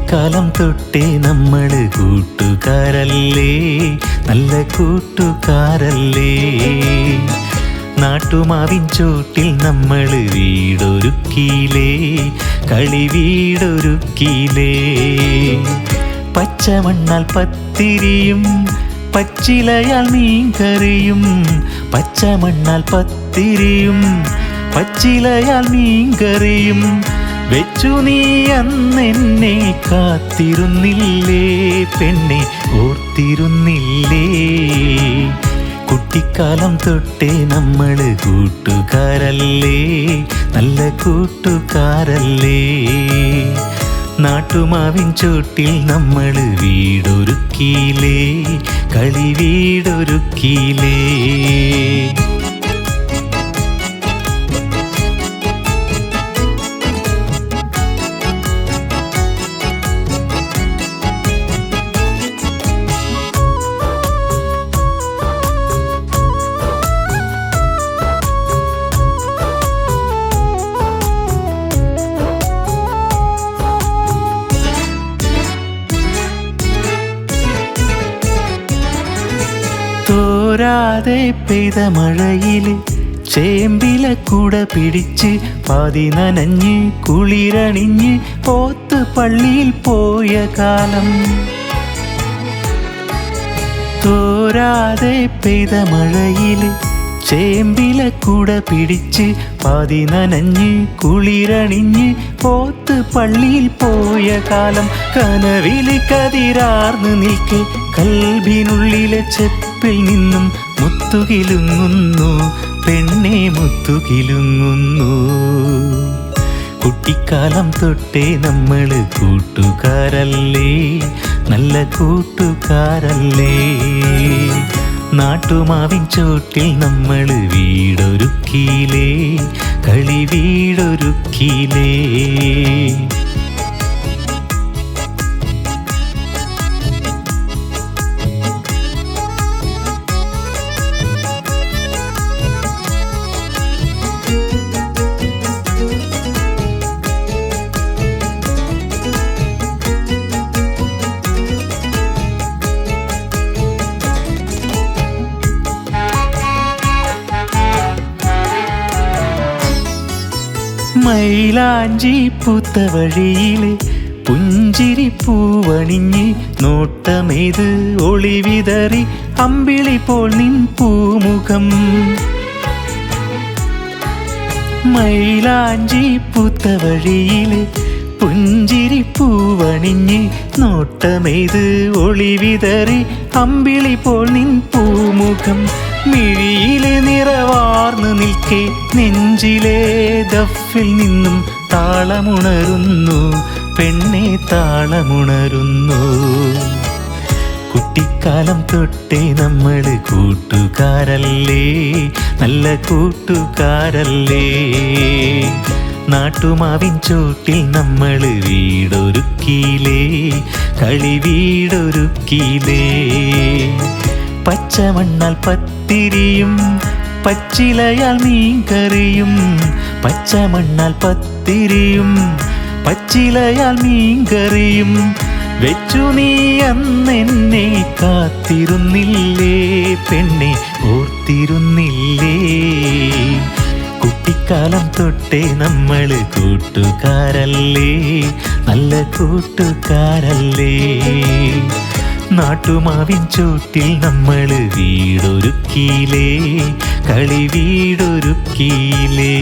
കുട്ടിക്കാലം തൊട്ടേ നമ്മള് കൂട്ടുകാരല്ലേ, നല്ല കൂട്ടുകാരല്ലേ. നാട്ടുമാവിൻ ചോട്ടിൽ നമ്മള് വീടൊരുക്കിയിലേ, കളി വീടൊരുക്കിയിലേ. പച്ചമണ്ണാൽ പത്തിരിയും പച്ചിലയാൽ മീൻകറിയും, പച്ചമണ്ണാൽ പത്തിരിയും പച്ചിലയാൽ മീൻകറിയും വെച്ചു നീ അന്നെന്നെ കാത്തിരുന്നില്ലേ പെണ്ണെ, ഓർത്തിരുന്നില്ലേ. കുട്ടിക്കാലം തൊട്ടേ നമ്മള് കൂട്ടുകാരല്ലേ, നല്ല കൂട്ടുകാരല്ലേ. നാട്ടുമാവിൻ ചോട്ടിൽ നമ്മള് വീടൊരുക്കിയിലേ, കളി വീടൊരുക്കിയിലേ. തോരാതെ പെയ്ത മഴയില് ചേമ്പില കുട പിടിച്ച് പാതി നനഞ്ഞ് കുളിരണിഞ്ഞ് പോത്ത് പള്ളിയിൽ പോയ കാലം. തോരാതെ പെയ്ത മഴയില് ചേമ്പില കുട പിടിച്ച് പാതി നനഞ്ഞ് കുളിരണിഞ്ഞ് പോത്ത് പള്ളിയിൽ പോയ കാലം. കനവില് കതിരാർന്ന് നിൽക്കെ കൽബിനുള്ളിലെ ചെപ്പിൽ നിന്നും മുത്തുകിലുങ്ങുന്നു പെണ്ണെ, മുത്തുകിലുങ്ങുന്നു. കുട്ടിക്കാലം തൊട്ടേ നമ്മള് കൂട്ടുകാരല്ലേ, നല്ല കൂട്ടുകാരല്ലേ. നാട്ടുമാവിൻ ചോട്ടിൽ നമ്മള് വീടൊരുക്കിയിലേ, കളി വീടൊരുക്കിയിലേ. മൈലാഞ്ചി പൂത്ത വഴിയില് പുഞ്ചിരി പൂവണിഞ്ഞ് നോട്ടമെയ്ത് ഒളിവിതറി അമ്പിളി പോൽ നിൻ പൂമുഖം. മൈലാഞ്ചി പൂത്ത വഴിയില് പുഞ്ചിരി പൂവണിഞ്ഞ് നോട്ടമെയ്ത് ഒളിവിതറി അമ്പിളി പോൽ നിൻ പൂമുഖം. മിഴിയിലെ നിറവാർന്നു നിൽക്കെ നെഞ്ചിലെ ദഫിൽ നിന്നും താളമുണരുന്നു പെണ്ണെ, താളമുണരുന്നു. കുട്ടിക്കാലം തൊട്ടേ നമ്മള് കൂട്ടുകാരല്ലേ, നല്ല കൂട്ടുകാരല്ലേ. നാട്ടുമാവിൻ ചോട്ടിൽ നമ്മള് വീടൊരുക്കിയിലേ, കളി വീടൊരുക്കിയിലേ. പച്ചമണ്ണാൽ പത്തിരിയും പച്ചിലയാൽ മീൻകറിയും, പച്ചമണ്ണാൽ പത്തിരിയും പച്ചിലയാൽ മീൻകറിയും വെച്ചു നീ അന്നെന്നെ കാത്തിരുന്നില്ലേ പെണ്ണെ, ഓർത്തിരുന്നില്ലേ. കുട്ടിക്കാലം തൊട്ടേ നമ്മള് കൂട്ടുകാരല്ലേ, നല്ല കൂട്ടുകാരല്ലേ. നാട്ടുമാവിൻ ചോട്ടിൽ നമ്മള് വീടൊരുക്കിയിലേ, കളി വീടൊരുക്കിയിലേ.